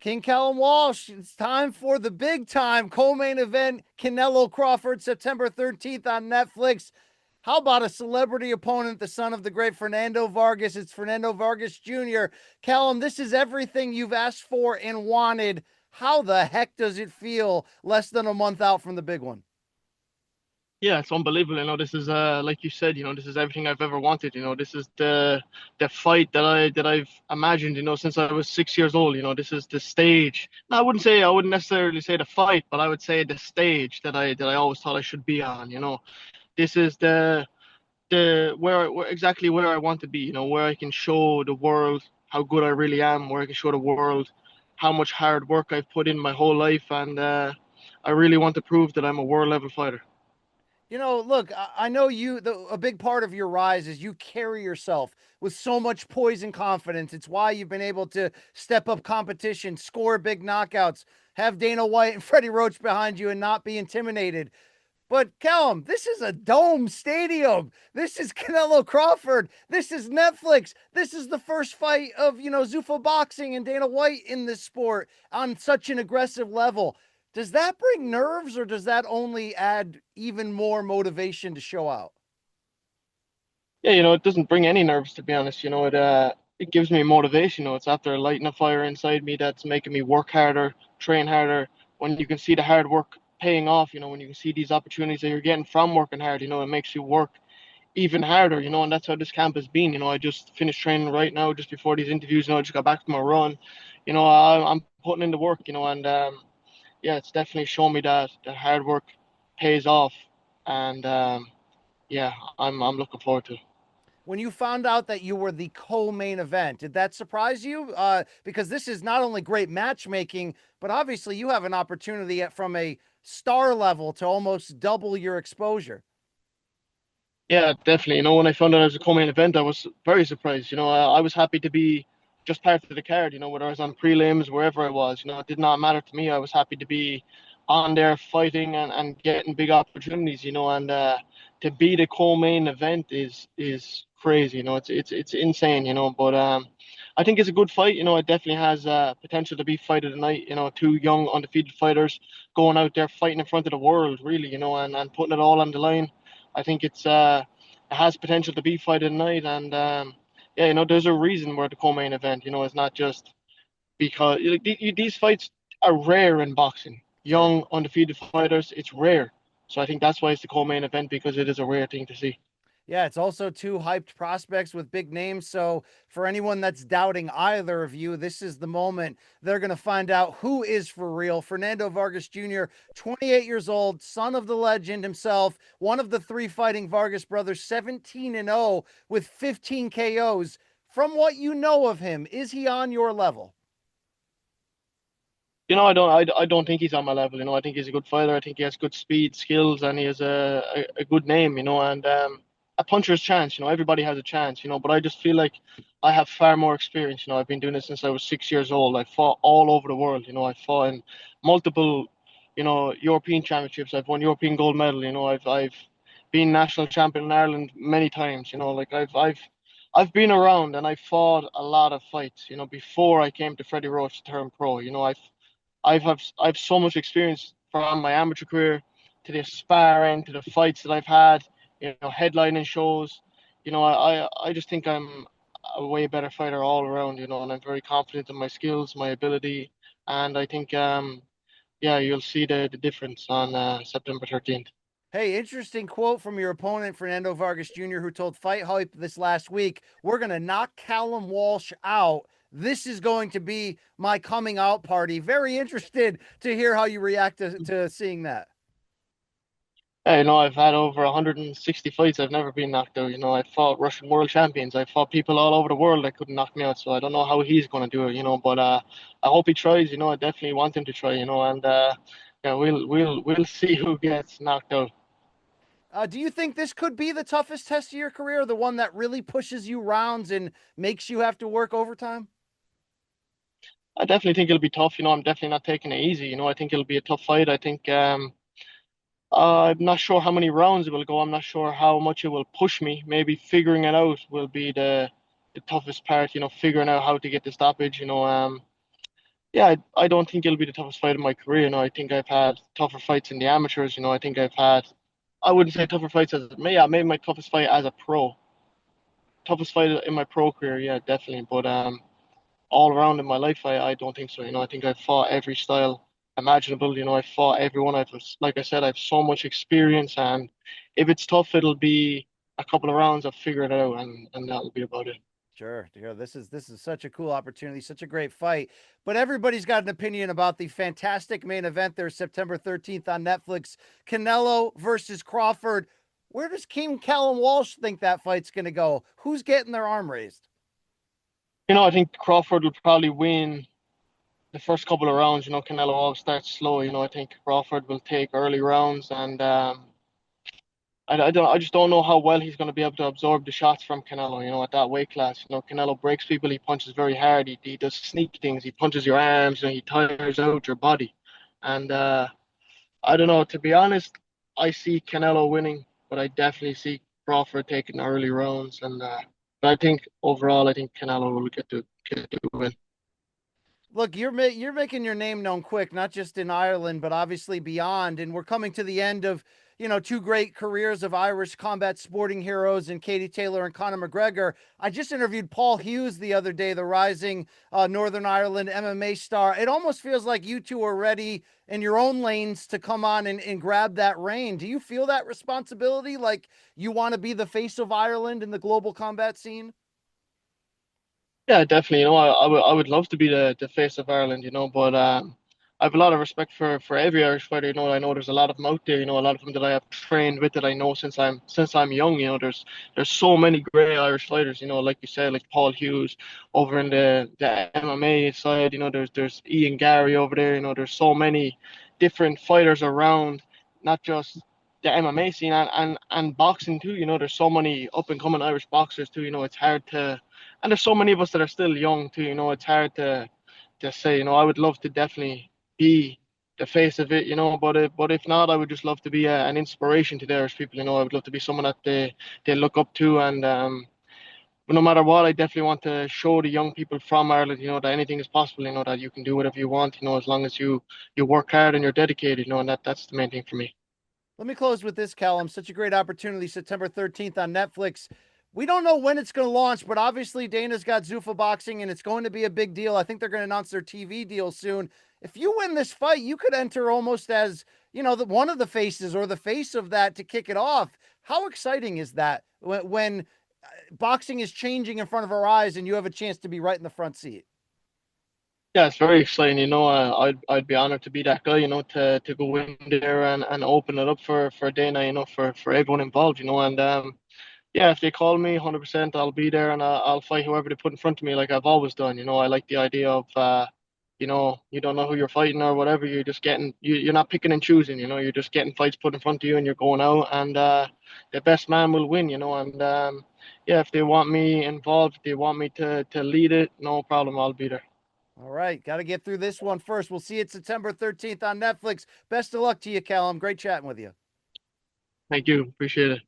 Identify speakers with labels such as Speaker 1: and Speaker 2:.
Speaker 1: King Callum Walsh, it's time for the big time co-main event, Canelo-Crawford, September 13th on Netflix. How about a celebrity opponent, the son of the great Fernando Vargas? It's Fernando Vargas Jr. Callum, this is everything you've asked for and wanted. How the heck does it feel less than a month out from the big one?
Speaker 2: Yeah, it's unbelievable. This is like you said, this is everything I've ever wanted. This is the fight that I've imagined, since I was 6 years old. This is the stage. No, I wouldn't necessarily say the fight, but I would say the stage that I always thought I should be on. This is the where exactly where I want to be, where I can show the world how good I really am, where I can show the world how much hard work I've put in my whole life, and I really want to prove that I'm a world level fighter.
Speaker 1: Look, I know a big part of your rise is you carry yourself with so much poise and confidence. It's why you've been able to step up competition, score big knockouts, have Dana White and Freddie Roach behind you and not be intimidated. But Callum, this is a dome stadium. This is Canelo Crawford. This is Netflix. This is the first fight of, Zuffa Boxing and Dana White in this sport on such an aggressive level. Does that bring nerves or does that only add even more motivation to show out?
Speaker 2: Yeah, it doesn't bring any nerves, to be honest. It gives me motivation. It's after lighting a fire inside me that's making me work harder, train harder. When you can see the hard work paying off, when you can see these opportunities that you're getting from working hard, it makes you work even harder, and that's how this camp has been. I just finished training right now, just before these interviews. I just got back from a run. I'm putting in the work, and yeah, it's definitely shown me that hard work pays off, and yeah, I'm looking forward to it.
Speaker 1: When you found out that you were the co-main event, did that surprise you? Because this is not only great matchmaking, but obviously you have an opportunity from a star level to almost double your exposure.
Speaker 2: Yeah, definitely. When I found out I was a co-main event, I was very surprised. I was happy to be just part of the card. Whether I was on prelims, wherever I was. It did not matter to me. I was happy to be on there fighting and getting big opportunities. And to be the co-main event is crazy. It's insane. But I think it's a good fight. It definitely has potential to be fight of the night. Two young undefeated fighters going out there fighting in front of the world, really. And putting it all on the line. I think it has potential to be fight of the night, and yeah, there's a reason we're the co-main event. It's not just because these fights are rare in boxing.
Speaker 1: Sure.
Speaker 2: Young undefeated fighters, it's rare. So I think that's why it's the co-main event, because it is a rare thing to see.
Speaker 1: Yeah, it's also two hyped prospects with big names. So, for anyone that's doubting either of you, this is the moment they're going to find out who is for real. Fernando Vargas Jr., 28 years old, son of the legend himself, one of the three fighting Vargas brothers, 17-0 with 15 KOs. From what you know of him, is he on your level?
Speaker 2: I don't think he's on my level. I think he's a good fighter. I think he has good speed, skills, and he has a good name. And a puncher's chance. Everybody has a chance. But I just feel like I have far more experience. I've been doing this since I was 6 years old. I fought all over the world. I fought in multiple, European championships. I've won European gold medal. I've been national champion in Ireland many times. Like I've been around and I fought a lot of fights. Before I came to Freddie Roach to turn pro. I've so much experience from my amateur career to the sparring to the fights that I've had, headlining shows. I just think I'm a way better fighter all around, and I'm very confident in my skills, my ability, and I think yeah, you'll see the difference on September 13th.
Speaker 1: Hey, interesting quote from your opponent, Fernando Vargas Jr., who told Fight Hype this last week, we're going to knock Callum Walsh out. This is going to be my coming out party. Very interested to hear how you react to seeing that.
Speaker 2: Yeah, I've had over 160 fights. I've never been knocked out. I fought Russian world champions. I fought people all over the world that couldn't knock me out. So I don't know how he's going to do it, but I hope he tries. I definitely want him to try, and yeah, we'll see who gets knocked out.
Speaker 1: Do you think this could be the toughest test of your career, the one that really pushes you rounds and makes you have to work overtime?
Speaker 2: I definitely think it'll be tough. I'm definitely not taking it easy. I think it'll be a tough fight. I think I'm not sure how many rounds it will go. I'm not sure how much it will push me. Maybe figuring it out will be the toughest part. Figuring out how to get the stoppage. yeah, I don't think it'll be the toughest fight of my career. I think I've had tougher fights in the amateurs. I think I've had, I wouldn't say tougher fights as, yeah, maybe my toughest fight as a pro, toughest fight in my pro career, yeah, definitely. But all around in my life, I don't think so. I think I've fought every style imaginable. I've fought everyone. Like I said, I've so much experience, and if it's tough, it'll be a couple of rounds. I'll figure it out, and that'll be about it.
Speaker 1: Sure. This is such a cool opportunity, such a great fight. But everybody's got an opinion about the fantastic main event there, September 13th on Netflix. Canelo versus Crawford. Where does King Callum Walsh think that fight's gonna go? Who's getting their arm raised?
Speaker 2: I think Crawford will probably win the first couple of rounds. Canelo always starts slow. I think Crawford will take early rounds, and I just don't know how well he's going to be able to absorb the shots from Canelo. At that weight class. Canelo breaks people. He punches very hard. He does sneak things. He punches your arms. He tires out your body, and I don't know. To be honest, I see Canelo winning, but I definitely see Crawford taking early rounds, and but I think overall, I think Canelo will get to win.
Speaker 1: Look, you're making your name known quick, not just in Ireland, but obviously beyond. And we're coming to the end of two great careers of Irish combat sporting heroes in Katie Taylor and Conor McGregor. I just interviewed Paul Hughes the other day, the rising Northern Ireland MMA star. It almost feels like you two are ready in your own lanes to come on and grab that reign. Do you feel that responsibility? Like you want to be the face of Ireland in the global combat scene?
Speaker 2: Yeah, definitely. I would love to be the face of Ireland. But I have a lot of respect for every Irish fighter. I know there's a lot of them out there. A lot of them that I have trained with that I know since I'm young. There's so many great Irish fighters. Like you said, like Paul Hughes over in the MMA side. There's Ian Gary over there. There's so many different fighters around, not just the MMA scene and boxing too. There's so many up and coming Irish boxers too. It's hard to and there's so many of us that are still young too. It's hard to say. I would love to definitely be the face of it. But if not, I would just love to be an inspiration to the Irish people. I would love to be someone that they look up to, and but no matter what, I definitely want to show the young people from Ireland, that anything is possible. That you can do whatever you want. As long as you work hard and you're dedicated. And that's the main thing for me.
Speaker 1: Let me close with this, Callum. Such a great opportunity, September 13th on Netflix. We don't know when it's going to launch, but obviously Dana's got Zuffa Boxing, and it's going to be a big deal. I think they're going to announce their TV deal soon. If you win this fight, you could enter almost as, one of the faces or the face of that to kick it off. How exciting is that when boxing is changing in front of our eyes and you have a chance to be right in the front seat?
Speaker 2: Yeah, it's very exciting. I'd be honored to be that guy. To go in there and open it up for Dana. For everyone involved. And yeah, if they call me, 100%, I'll be there and I'll fight whoever they put in front of me, like I've always done. I like the idea of you don't know who you're fighting or whatever. You're just you're not picking and choosing. You're just getting fights put in front of you and you're going out, and the best man will win. And yeah, if they want me involved, if they want me to lead it, no problem, I'll be there.
Speaker 1: All right. Got to get through this one first. We'll see it September 13th on Netflix. Best of luck to you, Callum. Great chatting with you.
Speaker 2: Thank you, appreciate it.